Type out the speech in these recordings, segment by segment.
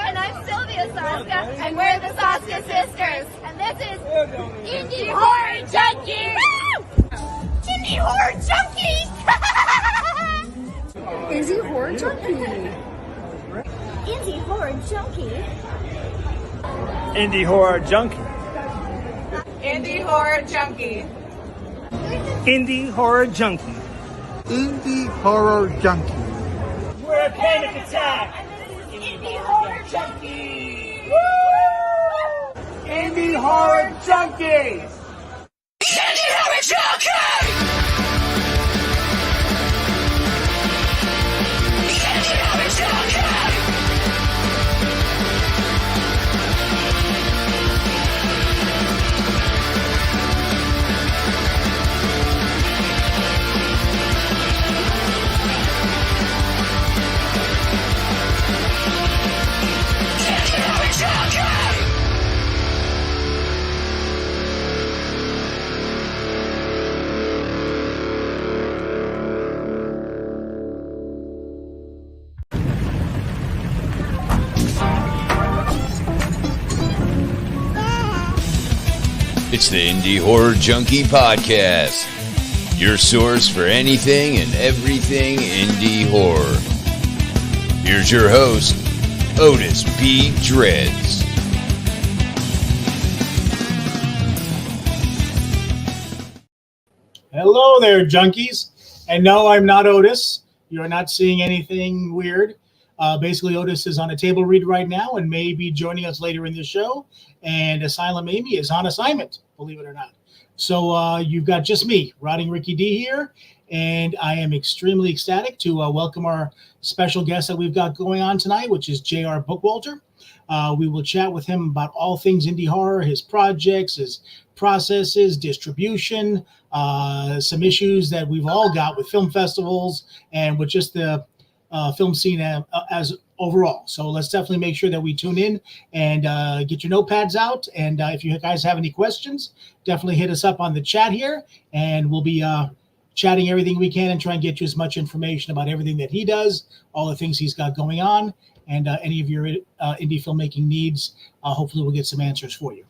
And I'm Sylvia Saska. And we're the Saska Sisters. And this is Indie Horror Junkies. Indie Horror Junkies. Indie Horror Junkie. Indie Horror Junkie. Indie Horror Junkie. Indie Horror Junkie. Indie Horror Junkie. Indie Horror Junkie. We're a panic attack. Indie Horror Junkies. Indie Horror Junkies. Indie Horror Junkies. Indie Horror Junkies. It's the Indie Horror Junkie Podcast, your source for anything and everything indie horror. Here's your host, Otis B. Dreads. Hello there, junkies. And no, I'm not Otis. You're not seeing anything weird. Basically, Otis is on a table read right now and may be joining us later in the show. And Asylum Amy is on assignment, believe it or not. So you've got just me, Rotting Ricky D here. And I am extremely ecstatic to welcome our special guest that we've got going on tonight, which is J.R. Bookwalter. We will chat with him about all things indie horror, his projects, his processes, distribution, some issues that we've all got with film festivals and with just the film scene as overall. So let's definitely make sure that we tune in and get your notepads out. And if you guys have any questions, definitely hit us up on the chat here, and we'll be chatting everything we can and try and get you as much information about everything that he does, all the things he's got going on, and any of your indie filmmaking needs. Hopefully we'll get some answers for you.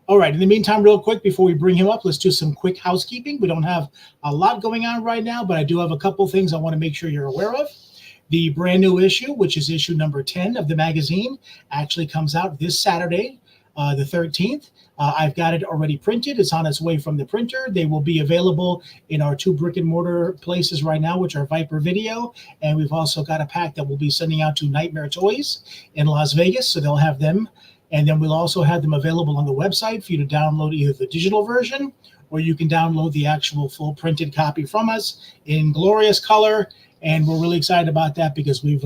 All right, in the meantime, real quick, before we bring him up, let's do some quick housekeeping. We don't have a lot going on right now, but I do have a couple things I want to make sure you're aware of. The brand new issue, which is issue number 10 of the magazine, actually comes out this Saturday, the 13th. I've got it already printed. It's on its way from the printer. They will be available in our 2 brick and mortar places right now, which are Viper Video. And we've also got a pack that we'll be sending out to Nightmare Toys in Las Vegas. So they'll have them. And then we'll also have them available on the website for you to download either the digital version, or you can download the actual full printed copy from us in glorious color. And we're really excited about that because we've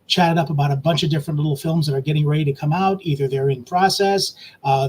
chatted up about a bunch of different little films that are getting ready to come out. Either they're in process,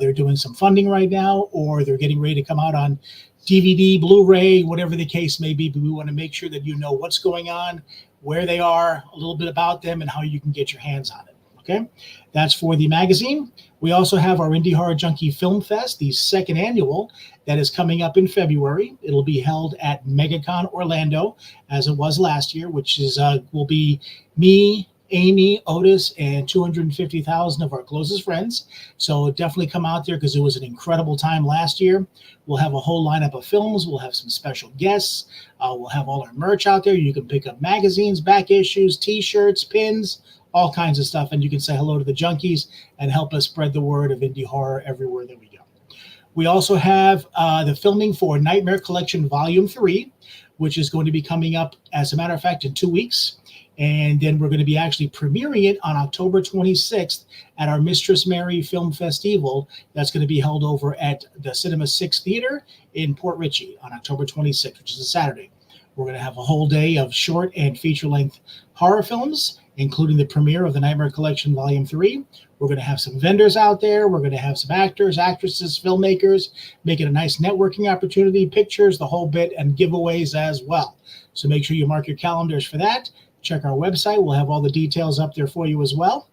they're doing some funding right now, or they're getting ready to come out on DVD, Blu-ray, whatever the case may be. But we want to make sure that you know what's going on, where they are, a little bit about them, and how you can get your hands on it. Okay, that's for the magazine. We also have our Indie Horror Junkie Film Fest, the second annual, that is coming up in February. It'll be held at MegaCon Orlando, as it was last year, which is will be me, Amy, Otis, and 250,000 of our closest friends. So definitely come out there because it was an incredible time last year. We'll have a whole lineup of films. We'll have some special guests. We'll have all our merch out there. You can pick up magazines, back issues, T-shirts, pins, all kinds of stuff. And you can say hello to the junkies and help us spread the word of indie horror everywhere that we go. We also have the filming for Nightmare Collection Volume 3, which is going to be coming up, as a matter of fact, in 2 weeks. And then we're going to be actually premiering it on October 26th at our Mistress Mary Film Festival. That's going to be held over at the Cinema 6 Theater in Port Richey on October 26th, which is a Saturday. We're going to have a whole day of short and feature-length horror films, including the premiere of the Nightmare Collection Volume 3. We're going to have some vendors out there. We're going to have some actors, actresses, filmmakers, make it a nice networking opportunity, pictures, the whole bit, and giveaways as well. So make sure you mark your calendars for that. Check our website. We'll have all the details up there for you as well.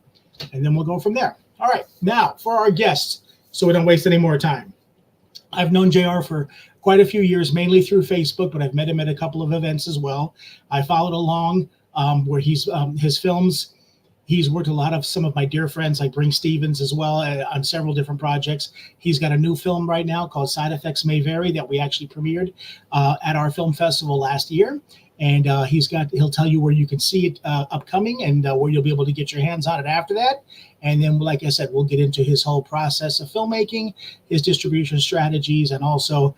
And then we'll go from there. All right. Now, for our guests, so we don't waste any more time. I've known JR for quite a few years, mainly through Facebook, but I've met him at a couple of events as well. I followed along where he's his films He's worked a lot of some of my dear friends like Bring Stevens as well on several different projects. He's got a new film right now called Side Effects May Vary that we actually premiered at our film festival last year. And he'll tell you where you can see it upcoming and where you'll be able to get your hands on it after that. And then, like I said, we'll get into his whole process of filmmaking, his distribution strategies, and also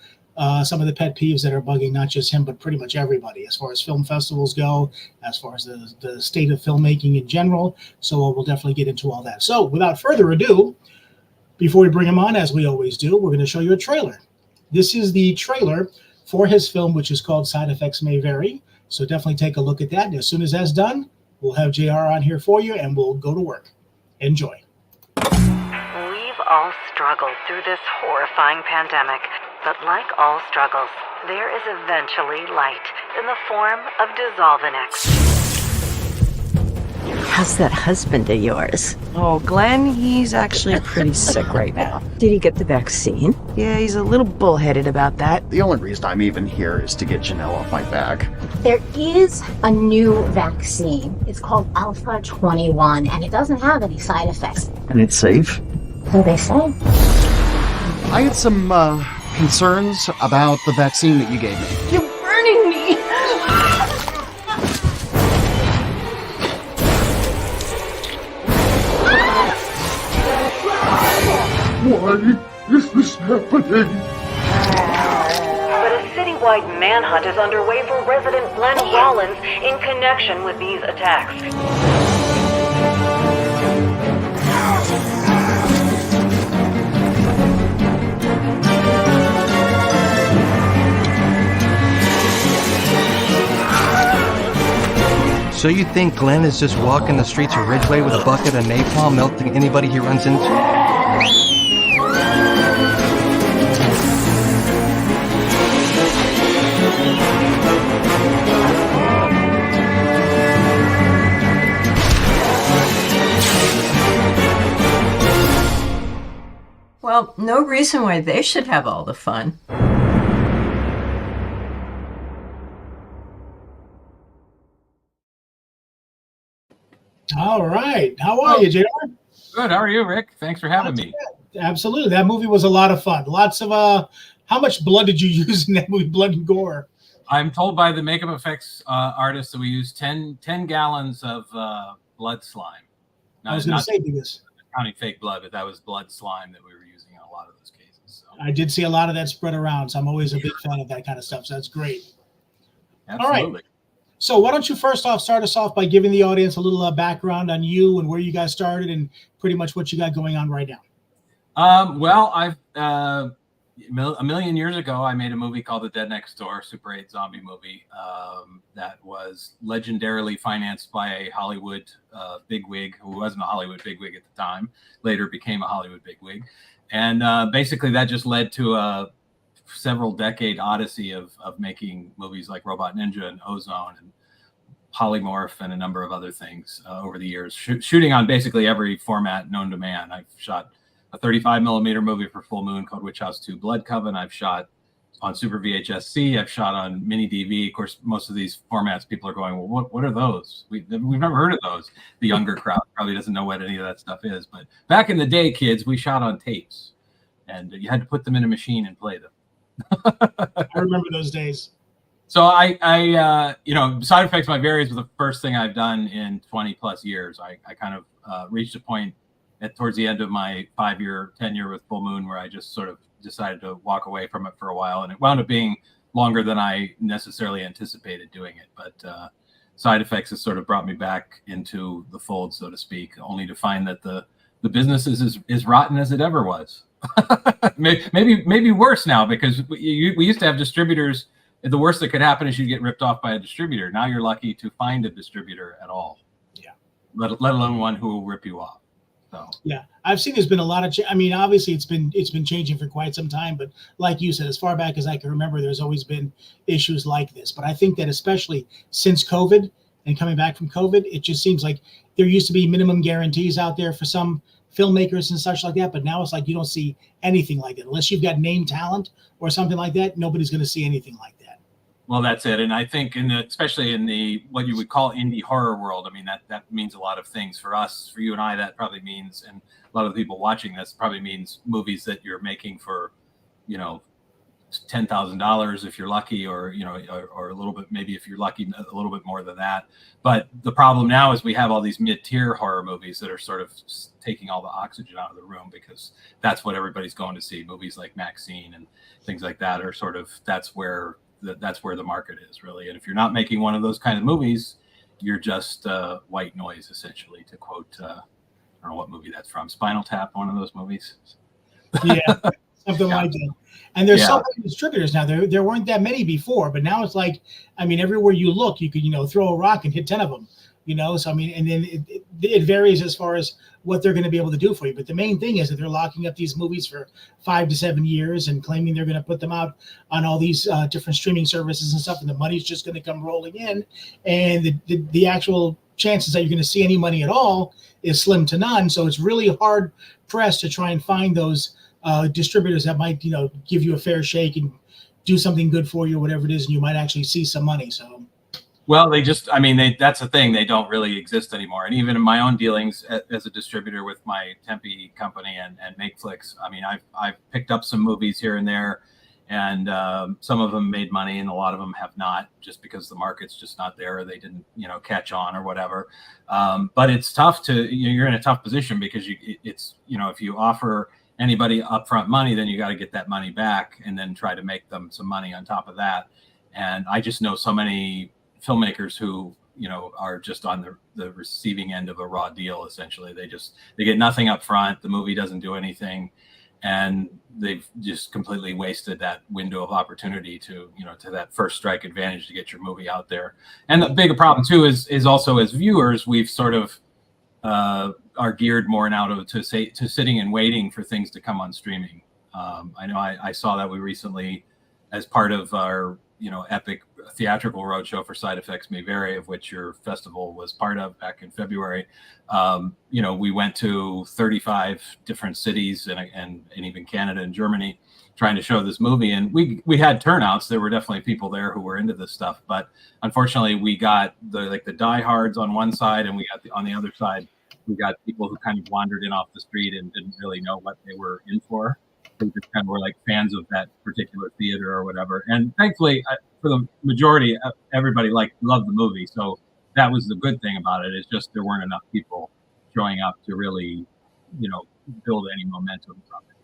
some of the pet peeves that are bugging not just him, but pretty much everybody as far as film festivals go, as far as the state of filmmaking in general. So we'll definitely get into all that. So without further ado, before we bring him on, as we always do, we're going to show you a trailer. This is the trailer for his film, which is called Side Effects May Vary. So definitely take a look at that. And as soon as that's done, we'll have JR on here for you and we'll go to work. Enjoy. We've all struggled through this horrifying pandemic, but like all struggles, there is eventually light in the form of Dissolvinex. How's that husband of yours? Oh, Glenn, he's actually pretty sick right now. Did he get the vaccine? Yeah, he's a little bullheaded about that. The only reason I'm even here is to get Janelle off my back. There is a new vaccine. It's called Alpha 21, and it doesn't have any side effects. And it's safe? So they say. I had some concerns about the vaccine that you gave me. You're burning me! Why is this happening? But a citywide manhunt is underway for resident Glenn Rollins in connection with these attacks. So you think Glenn is just walking the streets of Ridgeway with a bucket of napalm melting anybody he runs into? Well, no reason why they should have all the fun. All right. How are you, JR? Good. How are you, Rick? Thanks for having me. Absolutely. That movie was a lot of fun. Lots of how much blood did you use in that movie, blood and gore? I'm told by the makeup effects artist that we used 10 gallons of blood slime. I was going to say, because counting fake blood, but that was blood slime that we were using in a lot of those cases. So. I did see a lot of that spread around, so I'm always a big fan of that kind of stuff. So that's great. Absolutely. All right. So why don't you first off start us off by giving the audience a little background on you and where you guys started and pretty much what you got going on right now. Well, I've a million years ago, I made a movie called The Dead Next Door, Super 8 zombie movie that was legendarily financed by a Hollywood bigwig who wasn't a Hollywood bigwig at the time, later became a Hollywood bigwig. And basically that just led to a several decade odyssey of making movies like Robot Ninja and Ozone and Polymorph and a number of other things over the years, shooting on basically every format known to man. I've shot a 35 millimeter movie for Full Moon called Witch House 2 Blood Coven. I've shot on Super VHS-C. I've shot on Mini DV. Of course, most of these formats, people are going, well, what are those? We've never heard of those. The younger crowd probably doesn't know what any of that stuff is. But back in the day, kids, we shot on tapes. And you had to put them in a machine and play them. I remember those days. So I Side Effects May Vary was the first thing I've done in 20 plus years. I kind of reached a point towards the end of my 5-year tenure with Full Moon where I just sort of decided to walk away from it for a while, and it wound up being longer than I necessarily anticipated doing it. But Side Effects has sort of brought me back into the fold, so to speak, only to find that the business is as rotten as it ever was. maybe worse now, because we used to have distributors. The worst that could happen is you get ripped off by a distributor. Now you're lucky to find a distributor at all. Yeah. Let alone one who will rip you off. So. Yeah, I've seen there's been a lot of. I mean, obviously it's been changing for quite some time, but like you said, as far back as I can remember, there's always been issues like this. But I think that especially since COVID and coming back from COVID, it just seems like there used to be minimum guarantees out there for some filmmakers and such like that, but now it's like you don't see anything like that unless you've got name talent or something like that. Nobody's going to see anything like that. Well, that's it. And I think especially in the what you would call indie horror world, I mean, that means a lot of things for us. For you and I, that probably means, and a lot of the people watching this probably means movies that you're making for, $10,000 if you're lucky, or or a little bit, maybe if you're lucky, a little bit more than that. But the problem now is we have all these mid-tier horror movies that are sort of taking all the oxygen out of the room, because that's what everybody's going to see. Movies like Maxine and things like that are sort of, that's where the market is, really. And if you're not making one of those kind of movies, you're just white noise, essentially, to quote I don't know what movie that's from, Spinal Tap, one of those movies. Yeah, something like that. And there's so many distributors now. There weren't that many before, but now it's like, I mean, everywhere you look, you could, throw a rock and hit 10 of them, So, I mean, and then it varies as far as what they're going to be able to do for you. But the main thing is that they're locking up these movies for 5 to 7 years and claiming they're going to put them out on all these different streaming services and stuff. And the money's just going to come rolling in. And the actual chances that you're going to see any money at all is slim to none. So it's really hard pressed to try and find those distributors that might, give you a fair shake and do something good for you, whatever it is, and you might actually see some money. So, well, that's the thing. They don't really exist anymore. And even in my own dealings as a distributor with my Tempe company and MakeFlix, I mean, I've picked up some movies here and there, and some of them made money, and a lot of them have not, just because the market's just not there, or they didn't, catch on or whatever. But it's tough you're in a tough position, because it's if you offer anybody upfront money, then you got to get that money back and then try to make them some money on top of that. And I just know so many filmmakers who, are just on the receiving end of a raw deal. Essentially, they get nothing up front. The movie doesn't do anything, and they've just completely wasted that window of opportunity to that first strike advantage to get your movie out there. And the bigger problem too is also, as viewers, we've sort of are geared more now to sitting and waiting for things to come on streaming. I know I saw that we recently, as part of our epic theatrical roadshow for Side Effects May Vary, of which your festival was part of back in February, we went to 35 different cities and even Canada and Germany, trying to show this movie. And we had turnouts. There were definitely people there who were into this stuff, but unfortunately we got the diehards on one side, and we got on the other side, we got people who kind of wandered in off the street and didn't really know what they were in for. They just kind of were like fans of that particular theater or whatever. And thankfully, for the majority, everybody loved the movie. So that was the good thing about it. It's just there weren't enough people showing up to really, build any momentum from it.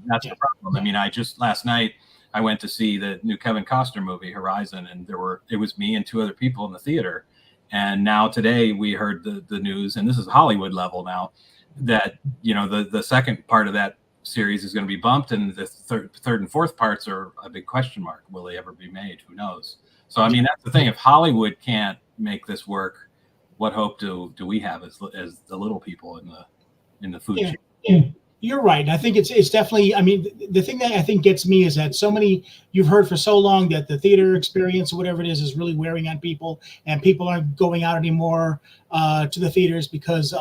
That's the problem. I mean, last night I went to see the new Kevin Costner movie, Horizon, and it was me and 2 other people in the theater. And now today we heard the news, and this is Hollywood level now, that the second part of that series is going to be bumped, and the third and fourth parts are a big question mark. Will they ever be made? Who knows? So I mean, that's the thing. If Hollywood can't make this work, what hope do we have as the little people in the food chain? Yeah. You're right. And I think it's definitely, I mean, the thing that I think gets me is that you've heard for so long that the theater experience or whatever it is really wearing on people, and people aren't going out anymore to the theaters because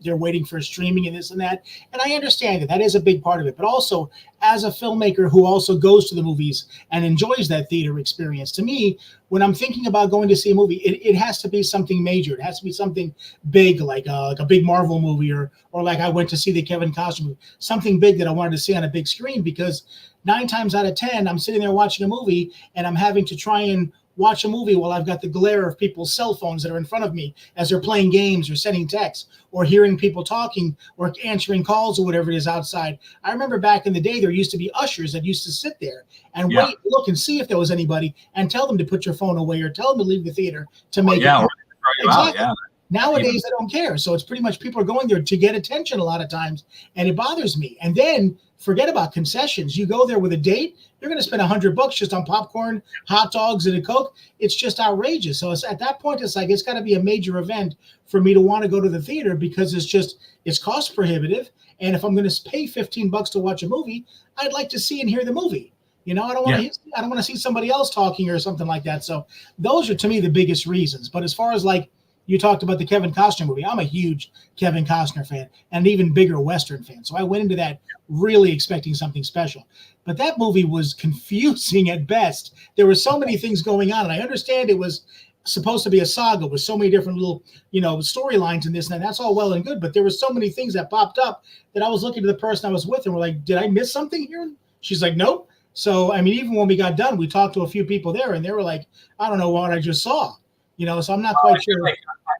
they're waiting for streaming and this and that. And I understand that is a big part of it. But also, as a filmmaker who also goes to the movies and enjoys that theater experience, to me, when I'm thinking about going to see a movie, it has to be something major. It has to be something big, like a big Marvel movie, or like I went to see the Kevin Costner movie, something big that I wanted to see on a big screen, because 9 times out of 10, I'm sitting there watching a movie and I'm having to try and watch a movie while I've got the glare of people's cell phones that are in front of me as they're playing games or sending texts or hearing people talking or answering calls or whatever it is outside. I remember back in the day, there used to be ushers that used to sit there and wait, look and see if there was anybody and tell them to put your phone away or tell them to leave the theater to make it. Or throw you out, yeah. Nowadays, they don't care. So it's pretty much people are going there to get attention a lot of times, and it bothers me. And then forget about concessions. You go there with a date, you're going to spend $100 just on popcorn, hot dogs, and a Coke. It's just outrageous. So at that point, it's like, it's got to be a major event for me to want to go to the theater, because it's cost prohibitive. And if I'm going to pay $15 to watch a movie, I'd like to see and hear the movie. I don't want to see somebody else talking or something like that. So those are, to me, the biggest reasons. But as far as like you talked about the Kevin Costner movie. I'm a huge Kevin Costner fan and an even bigger Western fan. So I went into that really expecting something special. But that movie was confusing at best. There were so many things going on. And I understand it was supposed to be a saga with so many different little, storylines in this and that. That's all well and good. But there were so many things that popped up that I was looking to the person I was with and we're like, did I miss something here? She's like, nope. So, I mean, even when we got done, we talked to a few people there and they were like, I don't know what I just saw. So I'm not quite sure.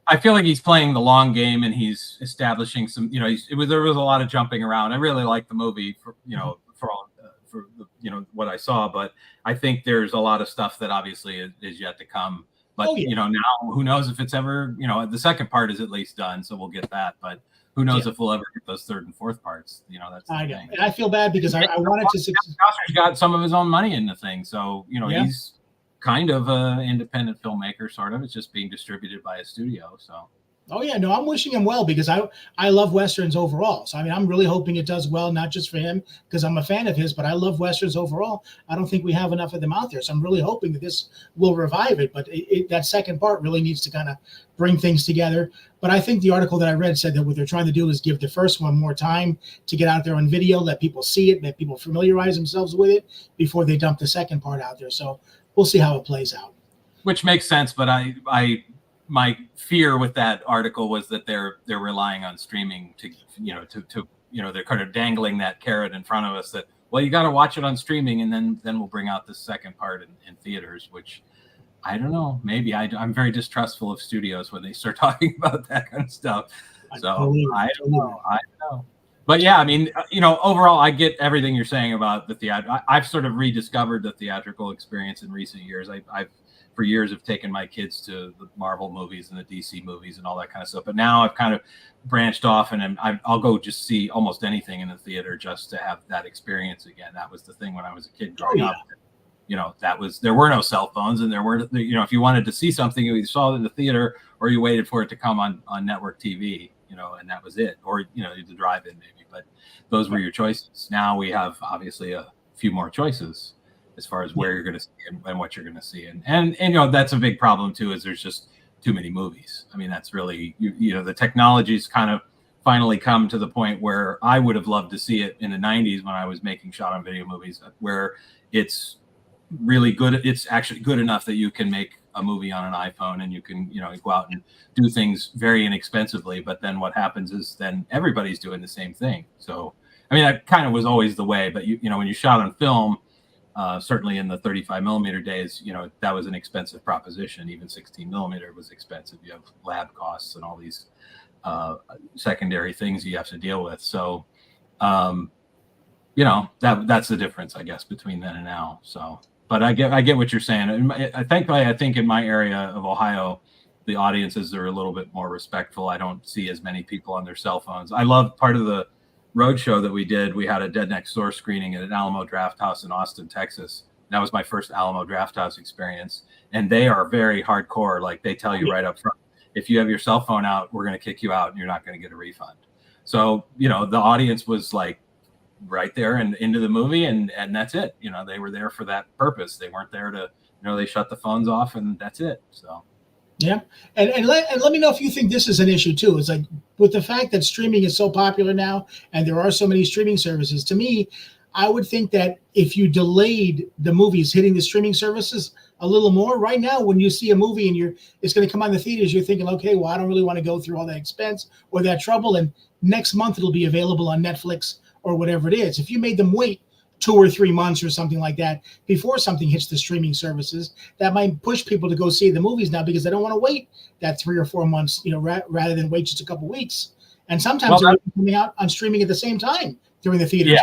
I feel like he's playing the long game and he's establishing some. There was a lot of jumping around. I really liked the movie for what I saw, but I think there's a lot of stuff that obviously is yet to come. But now who knows if it's ever the second part is at least done, so we'll get that. But who knows if we'll ever get those third and fourth parts? That's the thing. And I feel bad because I wanted to. Costner's got some of his own money in the thing, so he's kind of an independent filmmaker, sort of. It's just being distributed by a studio. So. Oh yeah, no, I'm wishing him well because I love Westerns overall. So I mean, I'm really hoping it does well, not just for him because I'm a fan of his, but I love Westerns overall. I don't think we have enough of them out there. So I'm really hoping that this will revive it. But that second part really needs to kind of bring things together. But I think the article that I read said that what they're trying to do is give the first one more time to get out there on video, let people see it, let people familiarize themselves with it before they dump the second part out there. So we'll see how it plays out. Which makes sense, but my fear with that article was that they're relying on streaming to they're kind of dangling that carrot in front of us that, well, you got to watch it on streaming and then we'll bring out the second part in theaters, which I don't know. Maybe I'm very distrustful of studios when they start talking about that kind of stuff. So I don't know. But yeah, I mean, overall, I get everything you're saying about the theater. I've sort of rediscovered the theatrical experience in recent years. I've for years have taken my kids to the Marvel movies and the DC movies and all that kind of stuff. But now I've kind of branched off and I'll go just see almost anything in the theater just to have that experience again. That was the thing when I was a kid growing up. There were no cell phones and there weren't, if you wanted to see something, you either saw it in the theater or you waited for it to come on network TV, and that was it. Or, the drive-in maybe, but those were your choices. Now we have obviously a few more choices as far as where you're going to see and what you're going to see. And that's a big problem too, is there's just too many movies. I mean, that's really, the technology's kind of finally come to the point where I would have loved to see it in the 90s when I was making shot on video movies, where it's really good. It's actually good enough that you can make a movie on an iPhone and you can, go out and do things very inexpensively. But then what happens is then everybody's doing the same thing. So, I mean, that kind of was always the way, but when you shot on film, certainly in the 35 millimeter days, that was an expensive proposition. Even 16 millimeter was expensive. You have lab costs and all these secondary things you have to deal with. So, that's the difference, I guess, between then and now. So, but I get what you're saying. I think in my area of Ohio, the audiences are a little bit more respectful. I don't see as many people on their cell phones. I love part of the road show that we did. We had a Dead Next Door screening at an Alamo Drafthouse in Austin, Texas. That was my first Alamo Drafthouse experience. And they are very hardcore. Like, they tell you right up front, if you have your cell phone out, we're going to kick you out and you're not going to get a refund. So, the audience was like right there and into the movie and that's it. They were there for that purpose. They weren't there to, they shut the phones off and that's it. So. Yeah. And let me know if you think this is an issue too. It's like, with the fact that streaming is so popular now and there are so many streaming services, to me, I would think that if you delayed the movies hitting the streaming services a little more, right now, when you see a movie and it's going to come on the theaters, you're thinking, okay, well, I don't really want to go through all that expense or that trouble. And next month it'll be available on Netflix or whatever it is. If you made them wait 2 or 3 months or something like that before something hits the streaming services, that might push people to go see the movies now because they don't want to wait that 3 or 4 months, rather than wait just a couple weeks. And sometimes they're coming out on streaming at the same time during the theater. Yeah,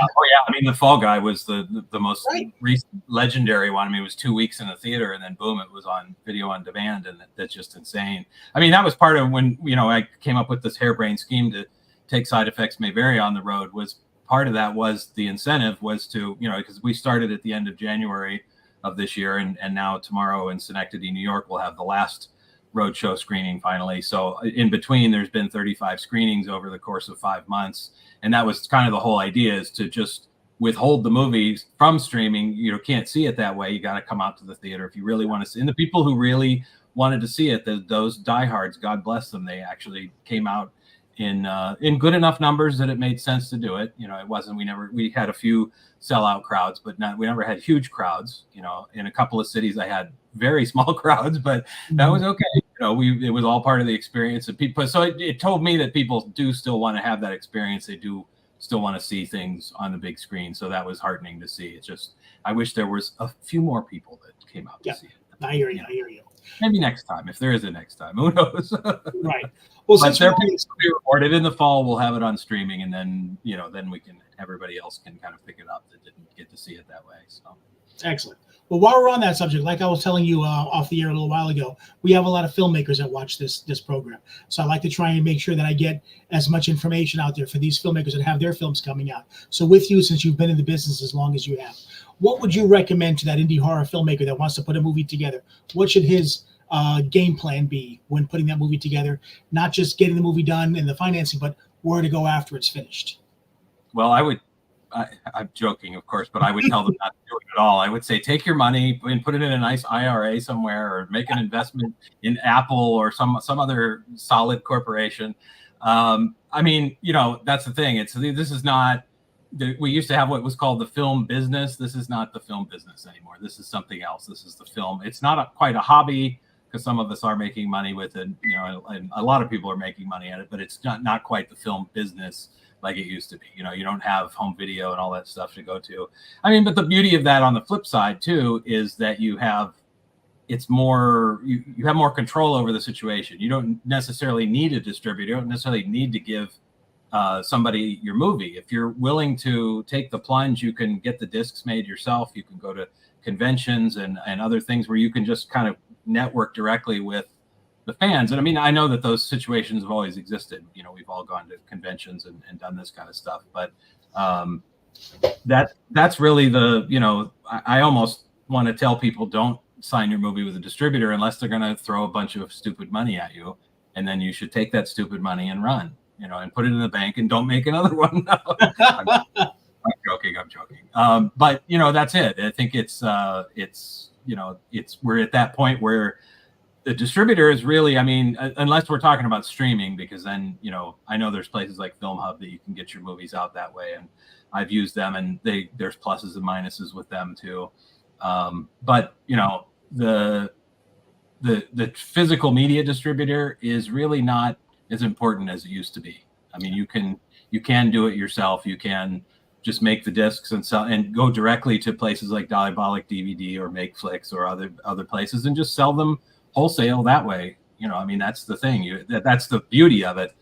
I mean, The Fall Guy was the most recent legendary one. I mean, it was 2 weeks in the theater and then boom, it was on video on demand, and that's just insane. I mean, that was part of when I came up with this harebrained scheme to take Side Effects May Vary on the road. Was part of that was the incentive was to, because we started at the end of January of this year, and now tomorrow in Schenectady, New York, we'll have the last roadshow screening finally. So in between, there's been 35 screenings over the course of 5 months. And that was kind of the whole idea, is to just withhold the movies from streaming. You can't see it that way. You got to come out to the theater if you really want to see. And the people who really wanted to see it. Those diehards, God bless them, they actually came out in good enough numbers that it made sense to do it. You know, it wasn't, we had a few sellout crowds, but we never had huge crowds. You know, in a couple of cities I had very small crowds, but that was okay. You know, it was all part of the experience of people. So it told me that people do still want to have that experience. They do still want to see things on the big screen. So that was heartening to see. It's just, I wish there was a few more people that came out to see it. I hear you. Maybe next time, if there is a next time, who knows? Right. Well, but they're be recorded in the fall. We'll have it on streaming, and then everybody else can kind of pick it up that didn't get to see it that way. So excellent. Well, while we're on that subject, like I was telling you off the air a little while ago, we have a lot of filmmakers that watch this program. So I like to try and make sure that I get as much information out there for these filmmakers that have their films coming out. So with you, since you've been in the business as long as you have, what would you recommend to that indie horror filmmaker that wants to put a movie together? What should his game plan be when putting that movie together? Not just getting the movie done and the financing, but where to go after it's finished. Well, I'm joking, of course, but I would tell them not to do it at all. I would say take your money and put it in a nice IRA somewhere, or make an investment in Apple or some other solid corporation. I mean, you know, that's the thing. This is not. We used to have what was called the film business. This is not the film business anymore. This is something else. This is the film. It's not quite a hobby, because some of us are making money with it, you know, and a lot of people are making money at it, but it's not quite the film business like it used to be. You know, you don't have home video and all that stuff to go to. I mean, but the beauty of that on the flip side too is that you have more control over the situation. You don't necessarily need a distributor. You don't necessarily need to give somebody your movie. If you're willing to take the plunge, you can get the discs made yourself. You can go to conventions and other things where you can just kind of network directly with the fans. And I mean, I know that those situations have always existed. You know, we've all gone to conventions and done this kind of stuff, but that's really I almost want to tell people, don't sign your movie with a distributor unless they're going to throw a bunch of stupid money at you. And then you should take that stupid money and run, you know, and put it in the bank and don't make another one. I'm joking. But you know, that's it. I think we're at that point where the distributor is really, I mean, unless we're talking about streaming, because then, you know, I know there's places like Film Hub that you can get your movies out that way, and I've used them, and there's pluses and minuses with them too. But you know, the physical media distributor is really not as important as it used to be. I mean, you can do it yourself. You can just make the discs and sell, and go directly to places like Diabolic DVD or MakeFlix or other places and just sell them wholesale that way. You know, I mean, that's the thing. That's the beauty of it.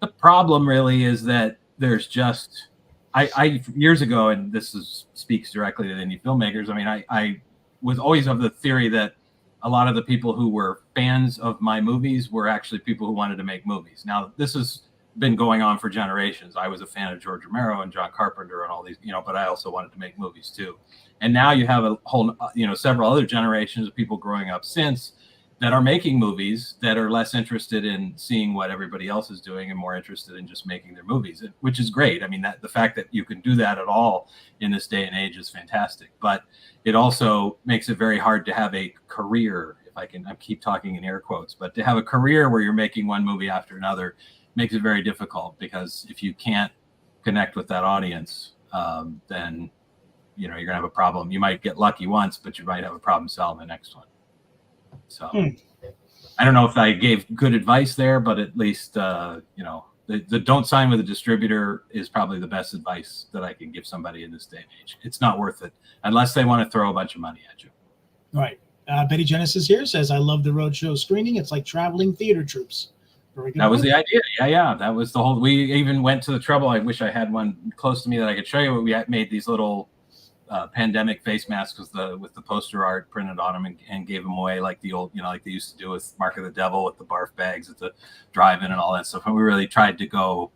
The problem really is that there's just, I years ago, and this speaks directly to indie filmmakers. I mean, I was always of the theory that a lot of the people who were fans of my movies were actually people who wanted to make movies. Now, this has been going on for generations. I was a fan of George Romero and John Carpenter and all these, you know, but I also wanted to make movies too. And now you have a whole, you know, several other generations of people growing up since that are making movies that are less interested in seeing what everybody else is doing and more interested in just making their movies, which is great. I mean, that the fact that you can do that at all in this day and age is fantastic, but it also makes it very hard to have a career, if I keep talking in air quotes, but to have a career where you're making one movie after another makes it very difficult, because if you can't connect with that audience, then, you know, you're gonna have a problem. You might get lucky once, but you might have a problem selling the next one. So I don't know if I gave good advice there, but at least, you know, the don't sign with a distributor is probably the best advice that I can give somebody in this day and age. It's not worth it unless they want to throw a bunch of money at you. Right. Betty Genesis here says, I love the roadshow screening. It's like traveling theater troops. That was the idea. Yeah. That was the whole, we even went to the trouble. I wish I had one close to me that I could show you. We had made these little pandemic face masks with the poster art printed on them, and gave them away like the old, you know, like they used to do with Mark of the Devil with the barf bags at the drive-in and all that stuff. And we really tried to go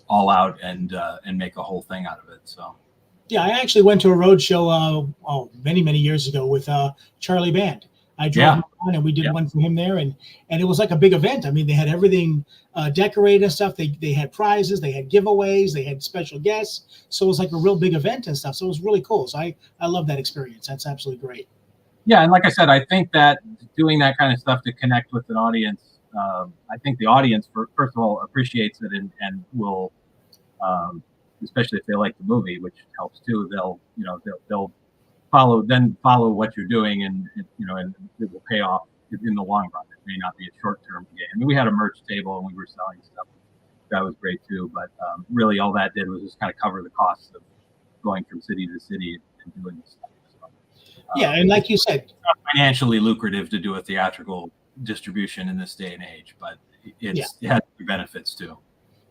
all out and make a whole thing out of it. So yeah, I actually went to a road show many years ago with Charlie Band. I drove him on, and we did one for him there, and it was like a big event. I mean, they had everything decorated and stuff. They had prizes, they had giveaways, they had special guests. So it was like a real big event and stuff. So it was really cool. So I love that experience. That's absolutely great. Yeah, and like I said, I think that doing that kind of stuff to connect with an audience, I think the audience, first of all, appreciates it and will, especially if they like the movie, which helps too. They'll follow what you're doing, and and it will pay off in the long run. It may not be a short-term gain. I mean, we had a merch table and we were selling stuff. That was great too, but really all that did was just kind of cover the costs of going from city to city and doing this stuff. Yeah, and like you said, it's not financially lucrative to do a theatrical distribution in this day and age, but it has benefits too.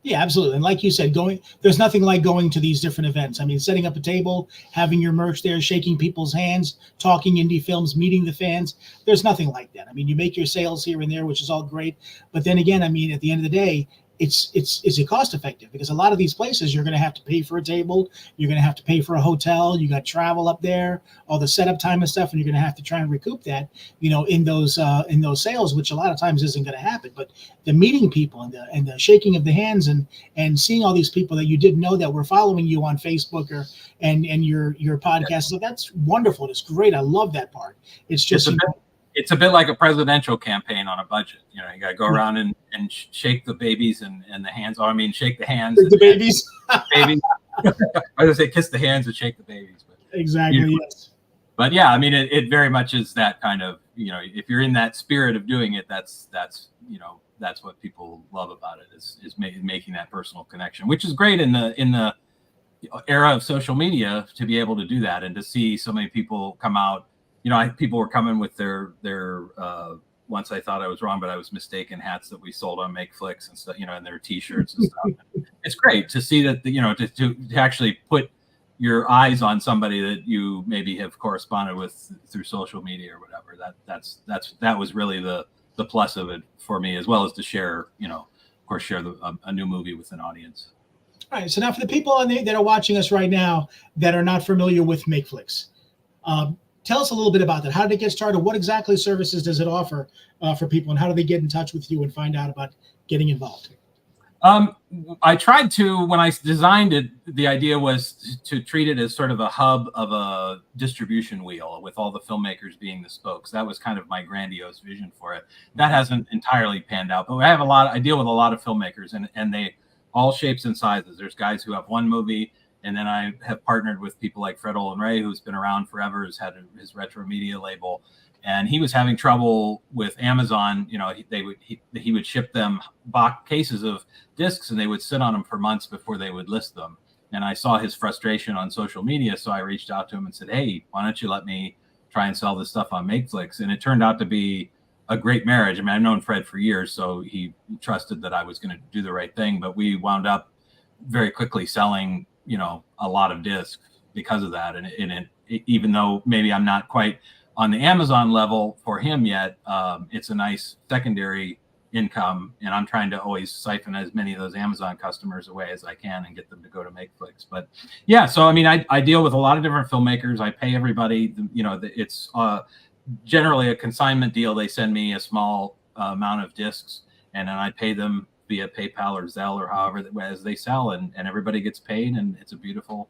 Yeah, absolutely. And like you said, there's nothing like going to these different events. I mean, setting up a table, having your merch there, shaking people's hands, talking indie films, meeting the fans. There's nothing like that. I mean, you make your sales here and there, which is all great. But then again, I mean, at the end of the day, is it cost effective? Because a lot of these places, you're going to have to pay for a table, you're going to have to pay for a hotel, you got travel up there, all the setup time and stuff, and you're going to have to try and recoup that, in those sales, which a lot of times isn't going to happen. But the meeting people and the shaking of the hands and seeing all these people that you didn't know that were following you on Facebook and your podcast, so that's wonderful. It's great. I love that part. It's just it's a bit like a presidential campaign on a budget. You got to go around and shake the babies and the hands. Or I mean, shake the hands. The babies. Babies. I was going to say kiss the hands and shake the babies. But, exactly, yes. But yeah, I mean, it very much is that kind of, if you're in that spirit of doing it, that's what people love about it is making that personal connection, which is great in the era of social media to be able to do that and to see so many people come out. People were coming with their once I thought I was wrong, but I was mistaken hats that we sold on MakeFlix and stuff, and their T-shirts and stuff. It's great to see that, to actually put your eyes on somebody that you maybe have corresponded with through social media or whatever. That was really the plus of it for me, as well as to share, of course, share a new movie with an audience. All right. So now for the people that are watching us right now that are not familiar with MakeFlix, tell us a little bit about that. How did it get started? What exactly services does it offer for people, and how do they get in touch with you and find out about getting involved? I tried to, when I designed it, the idea was to treat it as sort of a hub of a distribution wheel with all the filmmakers being the spokes. That was kind of my grandiose vision for it. That hasn't entirely panned out, but I deal with a lot of filmmakers and they all shapes and sizes. There's guys who have one movie, and then I have partnered with people like Fred Olin Ray, who's been around forever, has had his retro media label. And he was having trouble with Amazon. He would ship them box cases of discs, and they would sit on them for months before they would list them. And I saw his frustration on social media, so I reached out to him and said, "Hey, why don't you let me try and sell this stuff on MakeFlix?" And it turned out to be a great marriage. I mean, I've known Fred for years, so he trusted that I was going to do the right thing. But we wound up very quickly selling, a lot of discs because of that. And it, even though maybe I'm not quite on the Amazon level for him yet, it's a nice secondary income, and I'm trying to always siphon as many of those Amazon customers away as I can and get them to go to MakeFlix. But yeah, so I mean, I deal with a lot of different filmmakers. I pay everybody. It's generally a consignment deal. They send me a small amount of discs, and then I pay them via PayPal or Zelle or however as they sell, and everybody gets paid, and it's a beautiful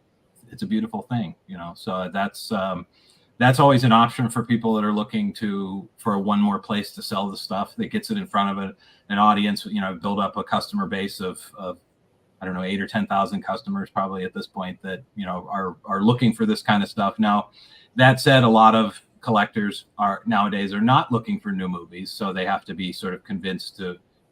thing, So that's always an option for people that are looking for one more place to sell the stuff that gets it in front of an audience. Build up a customer base of I don't know, 8,000 or 10,000 customers probably at this point that are looking for this kind of stuff. Now, that said, a lot of collectors nowadays are not looking for new movies, so they have to be sort of convinced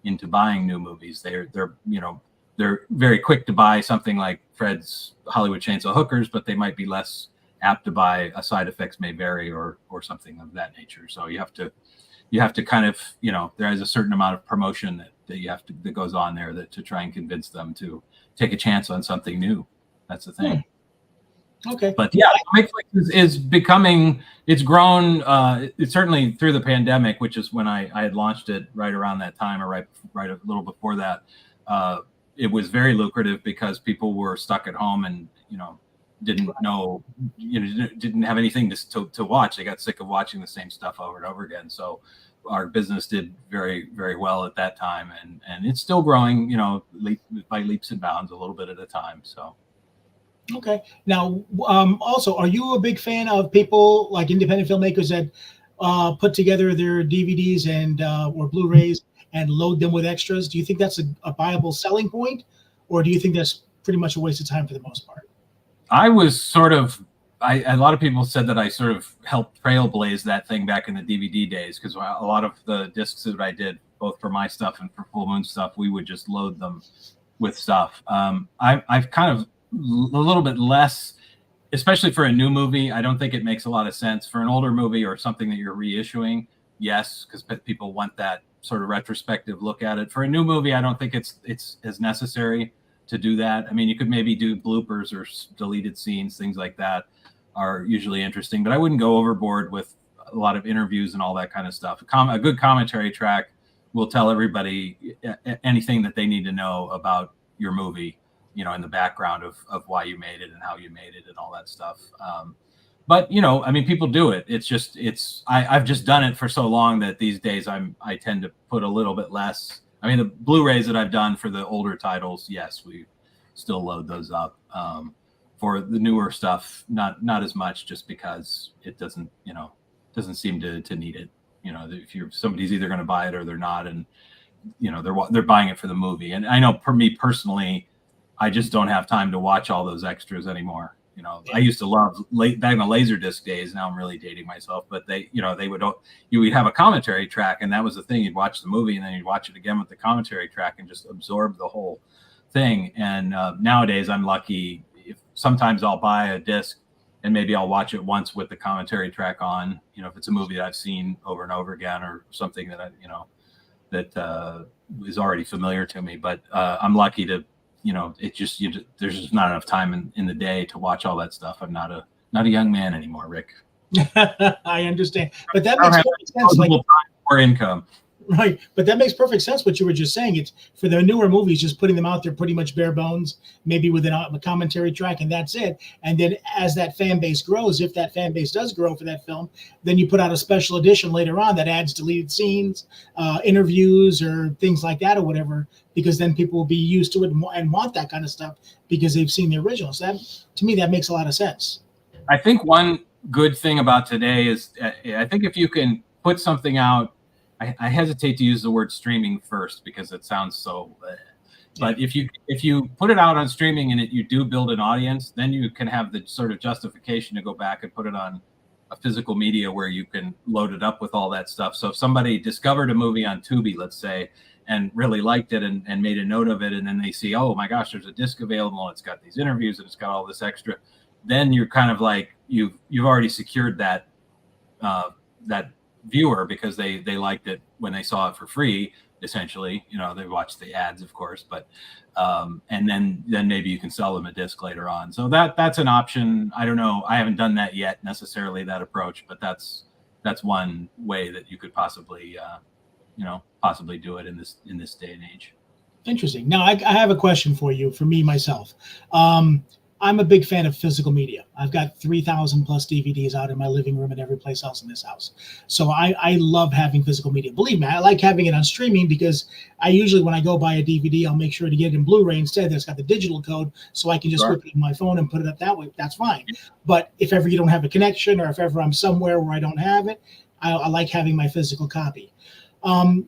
into buying new movies. They're very quick to buy something like Fred's Hollywood Chainsaw Hookers, but they might be less apt to buy a Side Effects May Vary or something of that nature. So you have to kind of, there is a certain amount of promotion that goes on there to try and convince them to take a chance on something new. That's the thing. Okay. But yeah, MakeFlix is becoming, it's grown, it's certainly through the pandemic, which is when I had launched it right around that time, or right a little before that. It was very lucrative because people were stuck at home and, didn't know, didn't have anything to watch. They got sick of watching the same stuff over and over again. So our business did very, very well at that time, and it's still growing, by leaps and bounds, a little bit at a time. So. Okay. Now, also, are you a big fan of people like independent filmmakers that put together their DVDs and or Blu-rays and load them with extras? Do you think that's a viable selling point, or do you think that's pretty much a waste of time for the most part? I was sort of, a lot of people said that I sort of helped trailblaze that thing back in the DVD days, because a lot of the discs that I did, both for my stuff and for Full Moon stuff, we would just load them with stuff. I've kind of a little bit less, especially for a new movie. I don't think it makes a lot of sense. For an older movie or something that you're reissuing, yes, because people want that sort of retrospective look at it. For a new movie, I don't think it's as necessary to do that. I mean, you could maybe do bloopers or deleted scenes, things like that are usually interesting, but I wouldn't go overboard with a lot of interviews and all that kind of stuff. A good commentary track will tell everybody anything that they need to know about your movie, you know, in the background of why you made it and how you made it and all that stuff. But, you know, I mean, people do it. It's just, I've just done it for so long that these days I tend to put a little bit less. I mean, the Blu-rays that I've done for the older titles, yes, we still load those up. For the newer stuff, not as much, just because it doesn't seem to need it. You know, if somebody's either going to buy it or they're not, and you know they're buying it for the movie. And I know for me personally, I just don't have time to watch all those extras anymore. You know, I used to love back in the Laserdisc days. Now I'm really dating myself, but you would have a commentary track, and that was the thing. You'd watch the movie, and then you'd watch it again with the commentary track, and just absorb the whole thing. And nowadays, I'm lucky. Sometimes I'll buy a disc, and maybe I'll watch it once with the commentary track on. You know, if it's a movie that I've seen over and over again, or something that that is already familiar to me. But I'm lucky to. You know, there's just not enough time in the day to watch all that stuff. I'm not a young man anymore, Rick. I understand, but that makes perfect sense. Like more income, right? But that makes perfect sense. What you were just saying. It's for the newer movies, just putting them out there pretty much bare bones, maybe with a commentary track, and that's it. And then as that fan base grows, if that fan base does grow for that film, then you put out a special edition later on that adds deleted scenes, interviews, or things like that, or whatever. Because then people will be used to it and want that kind of stuff because they've seen the original. So that, to me, that makes a lot of sense. I think one good thing about today is I think if you can put something out, I hesitate to use the word streaming first because it sounds so. But if you put it out on streaming and you do build an audience, then you can have the sort of justification to go back and put it on a physical media where you can load it up with all that stuff. So if somebody discovered a movie on Tubi, let's say, and really liked it and made a note of it, and then they see, oh my gosh, there's a disc available, and it's got these interviews and it's got all this extra, then you're kind of like you've already secured that that viewer because they liked it when they saw it for free, essentially. You know, they watched the ads, of course, but and then maybe you can sell them a disc later on. So that's an option. I don't know, I haven't done that yet necessarily, that approach, but that's one way that you could possibly possibly do it in this day and age. Interesting. Now, I have a question for you, for me, myself. I'm a big fan of physical media. I've got 3,000 plus DVDs out in my living room and every place else in this house. So I love having physical media. Believe me, I like having it on streaming because I usually, when I go buy a DVD, I'll make sure to get it in Blu-ray instead. That's got the digital code, so I can just whip it in my phone and put it up that way. That's fine. But if ever you don't have a connection, or if ever I'm somewhere where I don't have it, I like having my physical copy.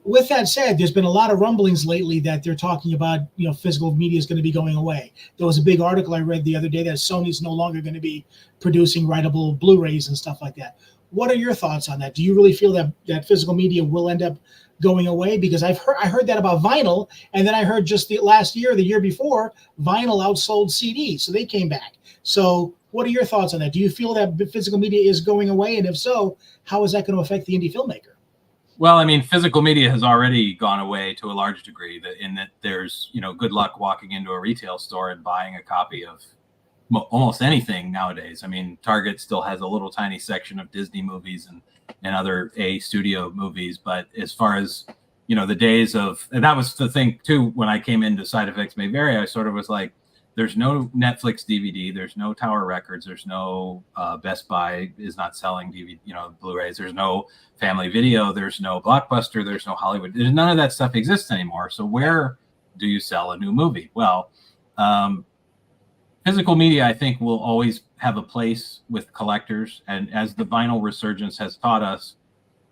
With that said, there's been a lot of rumblings lately that they're talking about, physical media is going to be going away. There was a big article I read the other day that Sony's no longer going to be producing writable Blu-rays and stuff like that. What are your thoughts on that? Do you really feel that physical media will end up going away? Because I heard that about vinyl, and then I heard just the year before, vinyl outsold CDs, so they came back. So what are your thoughts on that? Do you feel that physical media is going away? And if so, how is that going to affect the indie filmmaker? Well, I mean, physical media has already gone away to a large degree, in that there's, good luck walking into a retail store and buying a copy of almost anything nowadays. I mean, Target still has a little tiny section of Disney movies and other studio movies. But as far as, the days of, and that was the thing too, when I came into Side Effects May Vary, I sort of was like, there's no Netflix DVD, there's no Tower Records, there's no Best Buy is not selling DVD, Blu-rays, there's no Family Video, there's no Blockbuster, there's no Hollywood. None of that stuff exists anymore. So where do you sell a new movie? Well, physical media, I think, will always have a place with collectors. And as the vinyl resurgence has taught us,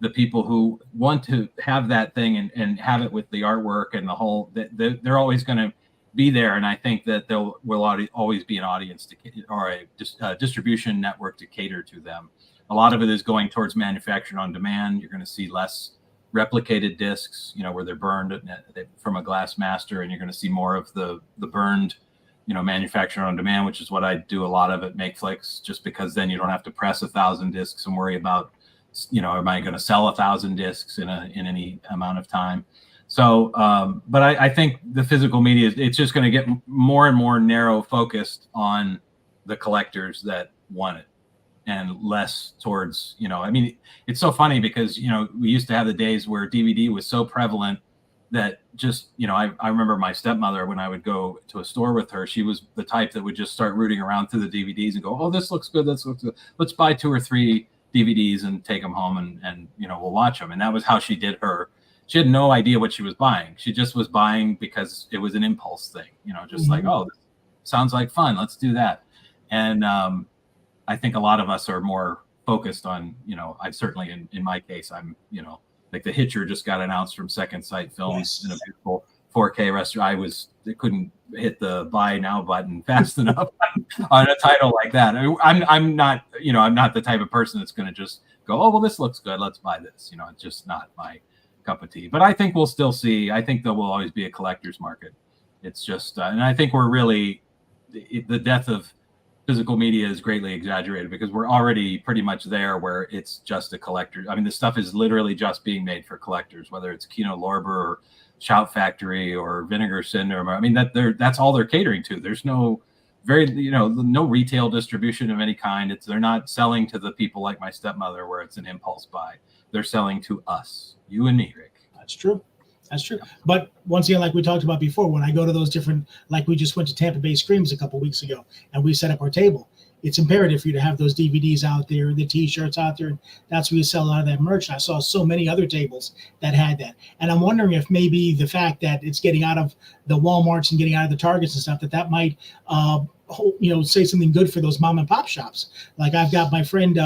the people who want to have that thing and have it with the artwork and the whole, they're always going to be there. And I think that there will always be an audience or a distribution network to cater to them. A lot of it is going towards manufacturing on demand. You're going to see less replicated discs, where they're burned from a glass master, and you're going to see more of the burned, manufacturing on demand, which is what I do a lot of at Makeflix, just because then you don't have to press 1,000 discs and worry about, am I going to sell 1,000 discs in any amount of time? So, but I think the physical media, it's just going to get more and more narrow focused on the collectors that want it, and less towards, it's so funny because, we used to have the days where DVD was so prevalent that just, I remember my stepmother, when I would go to a store with her, she was the type that would just start rooting around through the DVDs and go, oh, this looks good. This looks good. Let's buy 2 or 3 DVDs and take them home and we'll watch them. And that was how she did her. She had no idea what she was buying. She just was buying because it was an impulse thing, just like, oh, this sounds like fun. Let's do that. And I think a lot of us are more focused on, I certainly in my case, I'm, like The Hitcher just got announced from Second Sight Films in a beautiful 4K restaurant. I couldn't hit the buy now button fast enough on a title like that. I'm not, I'm not the type of person that's going to just go, oh, well, this looks good, let's buy this. It's just not my cup of tea. But I think we'll still see. I think there will always be a collector's market. It's just, and I think we're really, the death of physical media is greatly exaggerated because we're already pretty much there where it's just a collector. I mean, the stuff is literally just being made for collectors, whether it's Kino Lorber or Shout Factory or Vinegar Syndrome. I mean, that's all they're catering to. There's no no retail distribution of any kind. They're not selling to the people like my stepmother where it's an impulse buy. They're selling to us, you and me, Rick. That's true. That's true. But once again, like we talked about before, when I go to those different, like we just went to Tampa Bay Screams a couple weeks ago, and we set up our table, it's imperative for you to have those DVDs out there, the T-shirts out there. That's where you sell a lot of that merch. And I saw so many other tables that had that. And I'm wondering if maybe the fact that it's getting out of the Walmarts and getting out of the Targets and stuff, that might say something good for those mom and pop shops. Like I've got my friend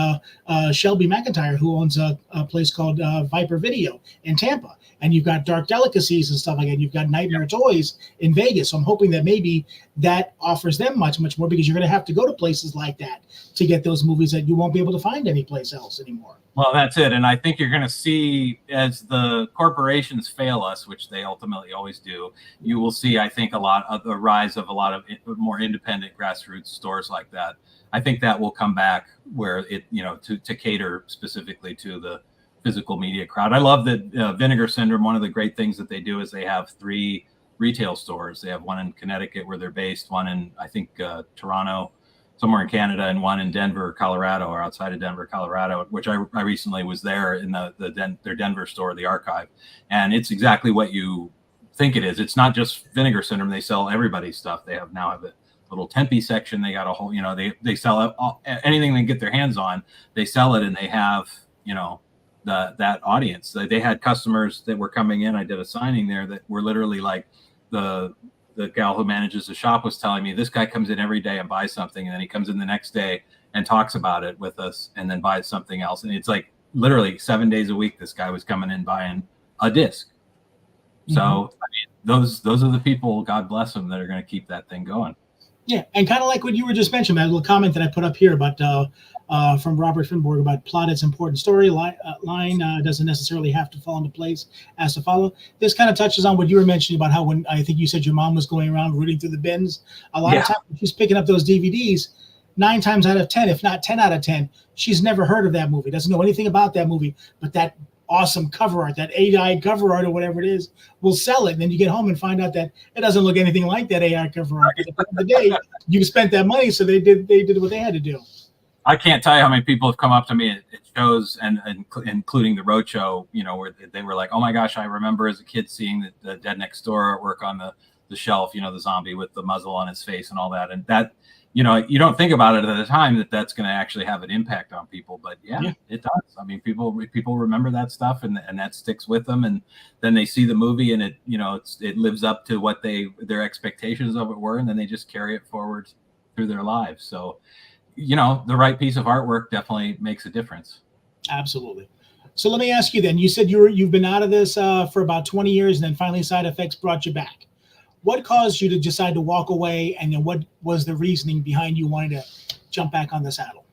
Shelby McIntyre, who owns a place called Viper Video in Tampa. And you've got Dark Delicacies and stuff like that. You've got Nightmare Toys in Vegas. So I'm hoping that maybe that offers them much, much more, because you're going to have to go to places like that to get those movies that you won't be able to find anyplace else anymore. Well, that's it. And I think you're going to see, as the corporations fail us, which they ultimately always do, you will see, I think, a lot of the rise of a lot of more independent grassroots stores like that. I think that will come back where it, to cater specifically to the physical media crowd. I love that Vinegar Syndrome, one of the great things that they do is they have 3 retail stores. They have one in Connecticut where they're based, one in, I think, Toronto, somewhere in Canada, and one in Denver, Colorado, or outside of Denver, Colorado, which I recently was there in their Denver store, the Archive. And it's exactly what you think it is. It's not just Vinegar Syndrome. They sell everybody's stuff. They now have a little Tempe section. They got a whole, they sell anything they can get their hands on. They sell it, and they have, that audience. They had customers that were coming in. I did a signing there that were literally like the gal who manages the shop was telling me, this guy comes in every day and buys something, and then he comes in the next day and talks about it with us and then buys something else. And it's like literally 7 days a week this guy was coming in buying a disc. So I mean, those are the people, God bless them, that are going to keep that thing going. Yeah, and kind of like what you were just mentioning, that little comment that I put up here about from Robert Finborg about plot is important, story line doesn't necessarily have to fall into place as to follow. This kind of touches on what you were mentioning about how, when I think you said your mom was going around rooting through the bins, a lot of times when she's picking up those DVDs, 9 times out of 10, if not 10 out of 10, she's never heard of that movie, doesn't know anything about that movie, but that awesome cover art, that AI cover art or whatever it is, will sell it. And then you get home and find out that it doesn't look anything like that AI cover art. At the end of the day, you spent that money, so they did what they had to do. I can't tell you how many people have come up to me at shows, and including the Roadshow, where they were like, oh my gosh, I remember as a kid seeing the Dead Next Door artwork on the shelf, the zombie with the muzzle on his face and all that. And that, you don't think about it at the time that's going to actually have an impact on people, but yeah, it does. I mean, people remember that stuff, and that sticks with them, and then they see the movie, and it lives up to what their expectations of it were, and then they just carry it forward through their lives. So, you know, the right piece of artwork definitely makes a difference. Absolutely. So let me ask you then, you said you've been out of this for about 20 years, and then finally Side Effects brought you back. What caused you to decide to walk away, and then what was the reasoning behind you wanting to jump back on the saddle?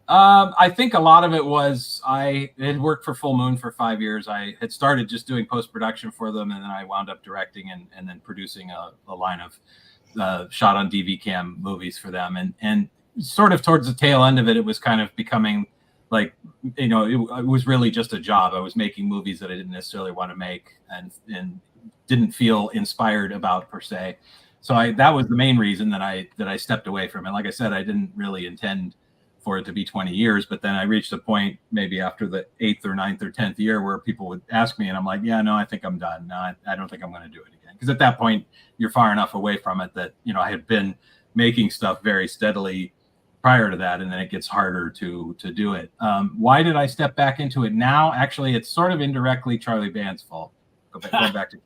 I think a lot of it was I had worked for Full Moon for 5 years. I had started just doing post-production for them, and then I wound up directing and then producing a line of shot on DV cam movies for them. And sort of towards the tail end of it, it was kind of becoming like, you know, it was really just a job. I was making movies that I didn't necessarily want to make and didn't feel inspired about per se. So that was the main reason that I stepped away from it. Like I said, I didn't really intend for it to be 20 years, but then I reached a point maybe after the 8th or 9th or 10th year where people would ask me, and I'm like, yeah, no, I think I'm done. No, I don't think I'm going to do it again. Because at that point, you're far enough away from it that, you know, I had been making stuff very steadily prior to that, and then it gets harder to do it. Why did I step back into it now? Actually, it's sort of indirectly Charlie Band's fault. Going back to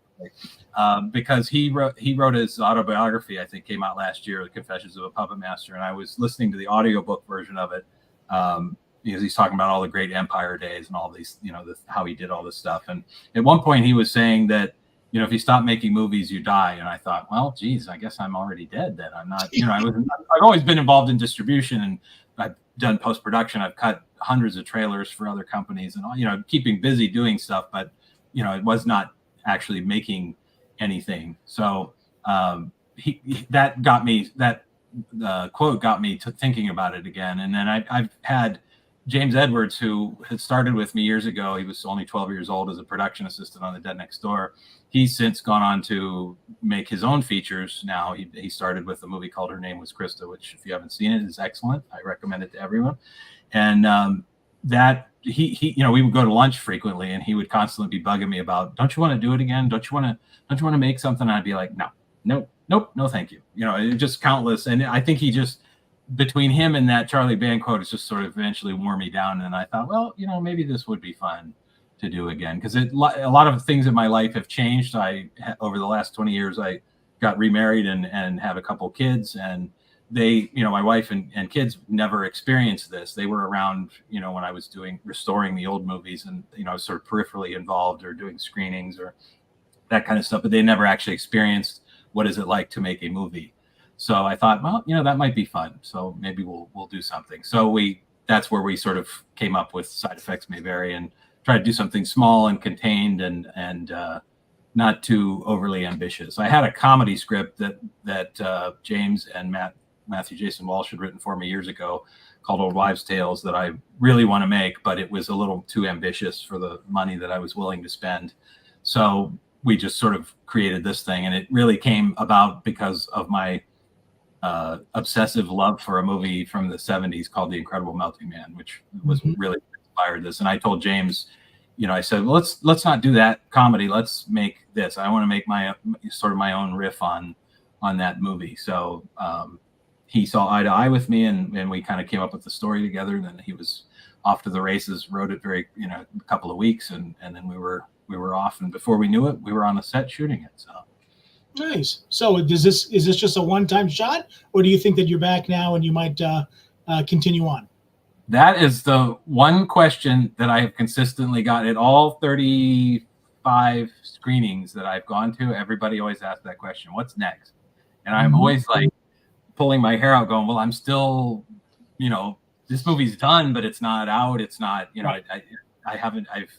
because he wrote his autobiography, I think came out last year, The Confessions of a Puppet Master, and I was listening to the audiobook version of it because he's talking about all the great Empire days and all these, you know, how he did all this stuff. And at one point he was saying that, you know, if you stop making movies, you die. And I thought, well, geez, I guess I'm already dead then. I'm not, you know, I've always been involved in distribution, and I've done post-production. I've cut hundreds of trailers for other companies and, you know, keeping busy doing stuff, but, you know, it was not actually making anything. So that got me, that quote got me to thinking about it again. And then I've had James Edwards, who had started with me years ago. He was only 12 years old as a production assistant on The Dead Next Door. He's since gone on to make his own features. Now he started with a movie called Her Name Was Krista, which, if you haven't seen it, is excellent. I recommend it to everyone. And that he you know, we would go to lunch frequently, and he would constantly be bugging me about, don't you want to do it again? Don't you want to make something? And I'd be like, no, thank you. You know, it just countless. And I think he just, between him and that Charlie Band quote, it's just sort of eventually wore me down. And I thought, well, you know, maybe this would be fun to do again, because a lot of things in my life have changed. Over the last 20 years, I got remarried and have a couple kids, and they, you know, my wife and kids never experienced this. They were around, you know, when I was restoring the old movies, and, you know, sort of peripherally involved or doing screenings or that kind of stuff, but they never actually experienced what is it like to make a movie. So I thought, well, you know, that might be fun. So maybe we'll do something. So that's where we sort of came up with Side Effects May Vary, and tried to do something small and contained and not too overly ambitious. I had a comedy script that James and Matthew Jason Walsh had written for me years ago called Old Wives' Tales that I really want to make, but it was a little too ambitious for the money that I was willing to spend. So we just sort of created this thing, and it really came about because of my obsessive love for a movie from the 70s called The Incredible Melting Man, which was really inspired this. And I told James, you know, I said, well, let's not do that comedy. Let's make this. I want to make my own riff on that movie. So he saw eye to eye with me, and we kind of came up with the story together. And then he was off to the races, wrote it very, you know, a couple of weeks, and then we were off. And before we knew it, we were on the set shooting it. So. Nice. So is this just a one-time shot, or do you think that you're back now and you might continue on? That is the one question that I have consistently got at all 35 screenings that I've gone to. Everybody always asks that question, what's next? And I'm always like pulling my hair out going, well, I'm still, you know, this movie's done, but it's not out. It's not, you know, right. I've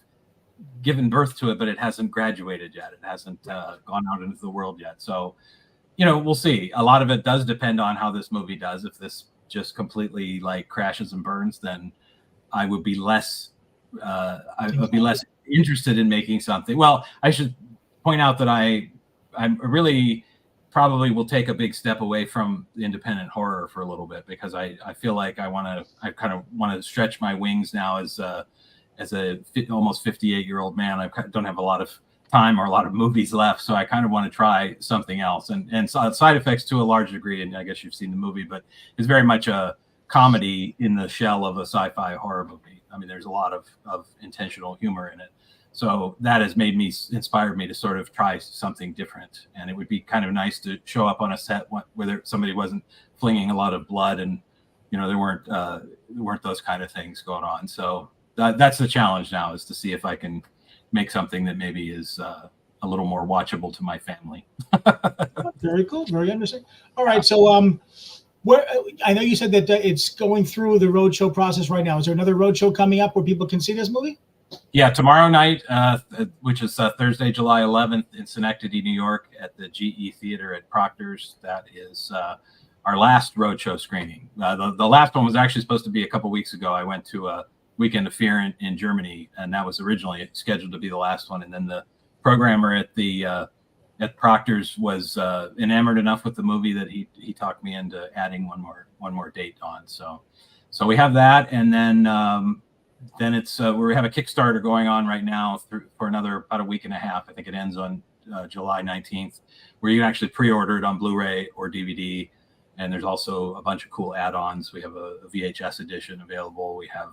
given birth to it, but it hasn't graduated yet. It hasn't gone out into the world yet. So, you know, we'll see. A lot of it does depend on how this movie does. If this just completely like crashes and burns, then I would be less interested in making something. Well, I should point out that I really probably will take a big step away from independent horror for a little bit, because I feel like I kind of want to stretch my wings now as a almost 58-year-old man. I don't have a lot of time or a lot of movies left, so I kind of want to try something else. And Side Effects, to a large degree, and I guess you've seen the movie, but it's very much a comedy in the shell of a sci-fi horror movie. I mean, there's a lot of intentional humor in it, So that has inspired me to sort of try something different. And it would be kind of nice to show up on a set where somebody wasn't flinging a lot of blood and, there weren't those kind of things going on. So that's the challenge now, is to see if I can make something that maybe is a little more watchable to my family. Very cool. Very interesting. All right. So, where I know you said that it's going through the roadshow process right now. Is there another roadshow coming up where people can see this movie? Yeah, tomorrow night, which is Thursday, July 11th in Schenectady, New York, at the GE Theater at Proctor's. That is our last roadshow screening. The last one was actually supposed to be a couple weeks ago. I went to a Weekend of Fear in Germany, and that was originally scheduled to be the last one. And then the programmer at Proctor's was enamored enough with the movie that he talked me into adding one more date on. So we have that, and then it's we have a Kickstarter going on right now for about a week and a half. I think it ends on July 19th, where you can actually pre-order it on Blu-ray or DVD. And there's also a bunch of cool add-ons. We have a VHS edition available. We have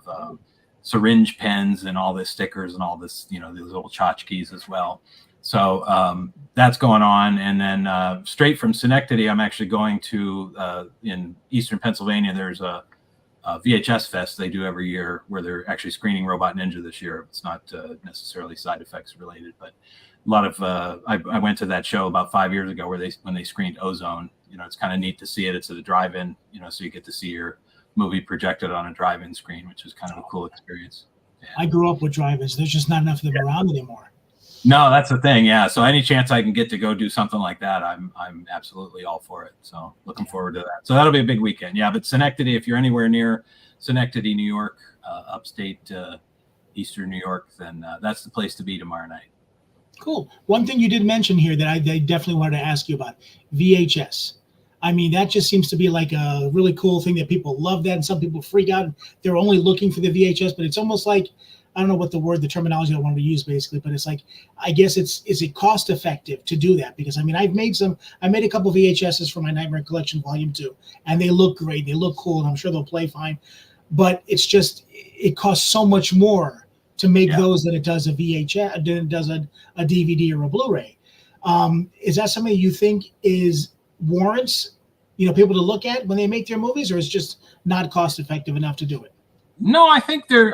syringe pens and all the stickers and all this, these little tchotchkes as well. So that's going on. And then straight from Schenectady, I'm actually going to in Eastern Pennsylvania. There's a VHS Fest they do every year where they're actually screening Robot Ninja this year. It's not necessarily side effects related, but a lot of I went to that show about 5 years ago when they screened Ozone. It's kind of neat to see it. It's at a drive-in, so you get to see your movie projected on a drive-in screen, which is kind of a cool experience. Yeah. I grew up with drive-ins. There's just not enough of them around anymore. No, that's the thing. Yeah. So any chance I can get to go do something like that, I'm absolutely all for it. So looking forward to that. So that'll be a big weekend. Yeah. But Schenectady, if you're anywhere near Schenectady, New York, upstate Eastern New York, then that's the place to be tomorrow night. Cool. One thing you did mention here that I definitely wanted to ask you about, VHS. I mean, that just seems to be like a really cool thing that people love that, and some people freak out. They're only looking for the VHS, but it's almost like, I don't know what the terminology I want to use basically, but it's like, I guess is it cost effective to do that? Because I mean, I made a couple VHSs for my Nightmare Collection Volume 2, and they look great. They look cool, and I'm sure they'll play fine. But it's just, it costs so much more to make those than it does a VHS, than it does a DVD or a Blu-ray. Is that something you think warrants, people to look at when they make their movies, or is just not cost effective enough to do it? No, I think the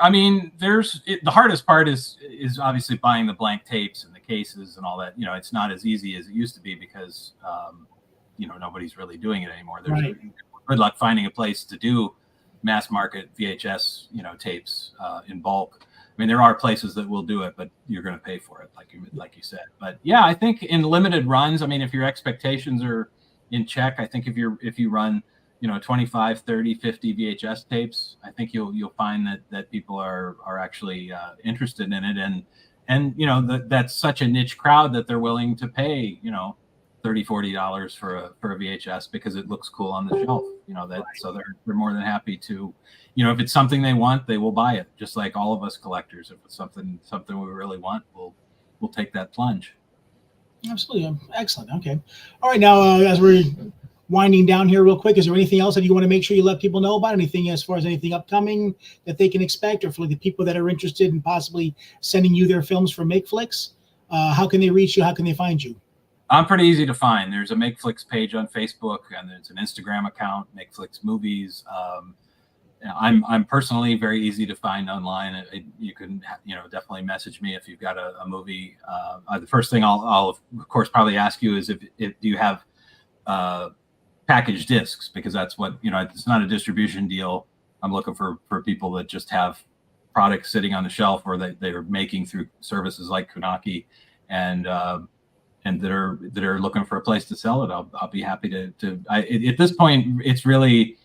hardest part is obviously buying the blank tapes and the cases and all that. It's not as easy as it used to be because, nobody's really doing it anymore. There's good luck finding a place to do mass market VHS, tapes in bulk. I mean, there are places that will do it, but you're going to pay for it, like you said. But yeah, I think in limited runs, I mean, if your expectations are in check, I think if you run 25, 30, 50 VHS tapes, I think you'll find that people are actually interested in it, and that's such a niche crowd that they're willing to pay $30, $40 for a VHS because it looks cool on the shelf. So they're more than happy to, if it's something they want, they will buy it. Just like all of us collectors, if it's something we really want, we'll take that plunge. Absolutely. Excellent. Okay. All right. Now, as we're winding down here real quick, is there anything else that you want to make sure you let people know about? Anything as far as anything upcoming that they can expect, or for the people that are interested in possibly sending you their films for MakeFlix? How can they reach you? How can they find you? I'm pretty easy to find. There's a MakeFlix page on Facebook, and there's an Instagram account, MakeFlix Movies. I'm personally very easy to find online. You can definitely message me if you've got a movie. The first thing I'll of course probably ask you is if do you have packaged discs, because that's what it's not a distribution deal. I'm looking for people that just have products sitting on the shelf, or they are making through services like Junkie, and that are looking for a place to sell it. I'll be happy to. At this point, it's really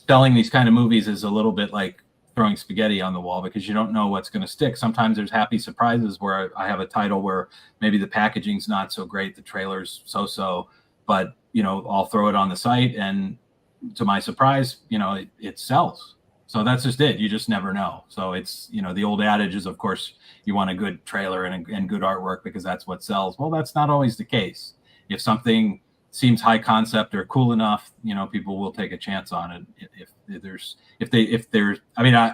selling these kind of movies is a little bit like throwing spaghetti on the wall, because you don't know what's going to stick. Sometimes there's happy surprises where I have a title where maybe the packaging's not so great, the trailer's so, but I'll throw it on the site, and to my surprise, it sells. So that's just it. You just never know. So it's, the old adage is, of course, you want a good trailer and good artwork because that's what sells. Well, that's not always the case. If something seems high concept or cool enough, people will take a chance on it.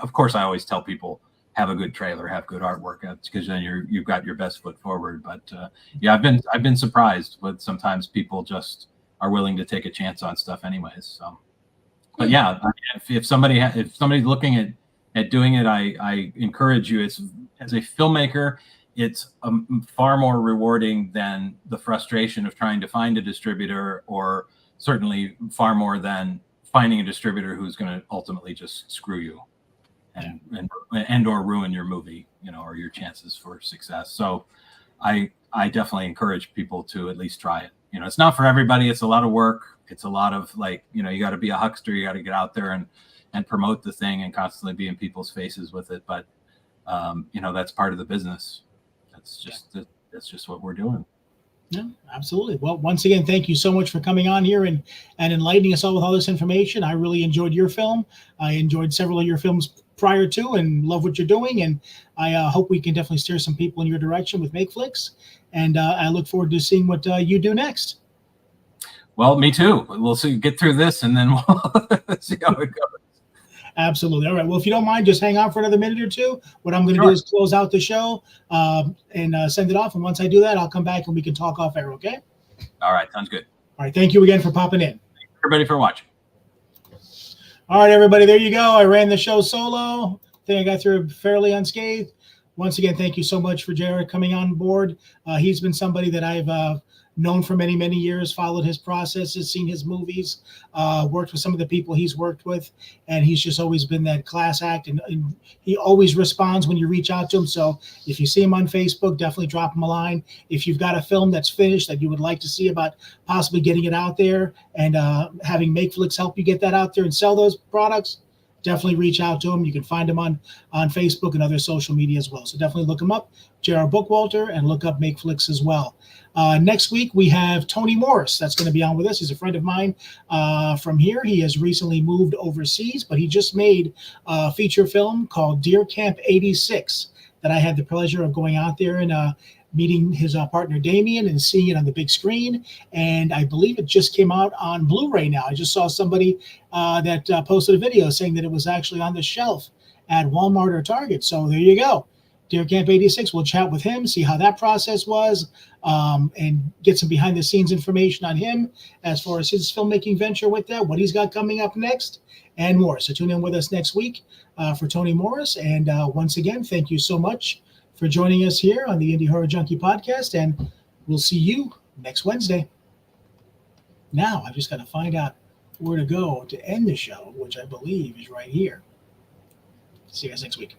Of course, I always tell people, have a good trailer, have good artwork, because then you've got your best foot forward. But yeah, I've been surprised with sometimes people just are willing to take a chance on stuff anyways. So, but yeah, if somebody's looking at doing it, I encourage you. It's, as a filmmaker, it's far more rewarding than the frustration of trying to find a distributor, or certainly far more than finding a distributor who's going to ultimately just screw you and or ruin your movie, or your chances for success. So I definitely encourage people to at least try it. It's not for everybody. It's a lot of work. It's a lot of you got to be a huckster. You got to get out there and promote the thing and constantly be in people's faces with it. But that's part of the business. That's just what we're doing. Yeah, absolutely. Well, once again, thank you so much for coming on here and enlightening us all with all this information. I really enjoyed your film. I enjoyed several of your films prior to, and love what you're doing. And I hope we can definitely steer some people in your direction with MakeFlix. And I look forward to seeing what you do next. Well, me too. We'll see. Get through this, and then we'll see how it goes. Absolutely. All right. Well, if you don't mind, just hang on for another minute or two. What I'm going to do is close out the show and send it off. And once I do that, I'll come back and we can talk off air. Okay? All right. Sounds good. All right. Thank you again for popping in. Thanks everybody for watching. All right, everybody. There you go. I ran the show solo. I think I got through fairly unscathed. Once again, thank you so much for Jared coming on board. He's been somebody that I've known for many, many years, followed his processes, seen his movies, worked with some of the people he's worked with, and he's just always been that class act, and he always responds when you reach out to him. So if you see him on Facebook, definitely drop him a line. If you've got a film that's finished that you would like to see about possibly getting it out there and having MakeFlix help you get that out there and sell those products, definitely reach out to him. You can find him on Facebook and other social media as well. So definitely look him up, J.R. Bookwalter, and look up MakeFlix as well. Next week, we have Tony Morris. That's going to be on with us. He's a friend of mine from here. He has recently moved overseas, but he just made a feature film called Deer Camp 86 that I had the pleasure of going out there and meeting his partner Damien and seeing it on the big screen. And I believe it just came out on Blu-ray now. I just saw somebody that posted a video saying that it was actually on the shelf at Walmart or Target. So there you go. Deer Camp 86. We'll chat with him, see how that process was, and get some behind the scenes information on him as far as his filmmaking venture with that, what he's got coming up next, and more. So tune in with us next week for Tony Morris. And once again, thank you so much for joining us here on the Indie Horror Junkie podcast, and we'll see you next Wednesday. Now, I've just got to find out where to go to end the show, which I believe is right here. See you guys next week.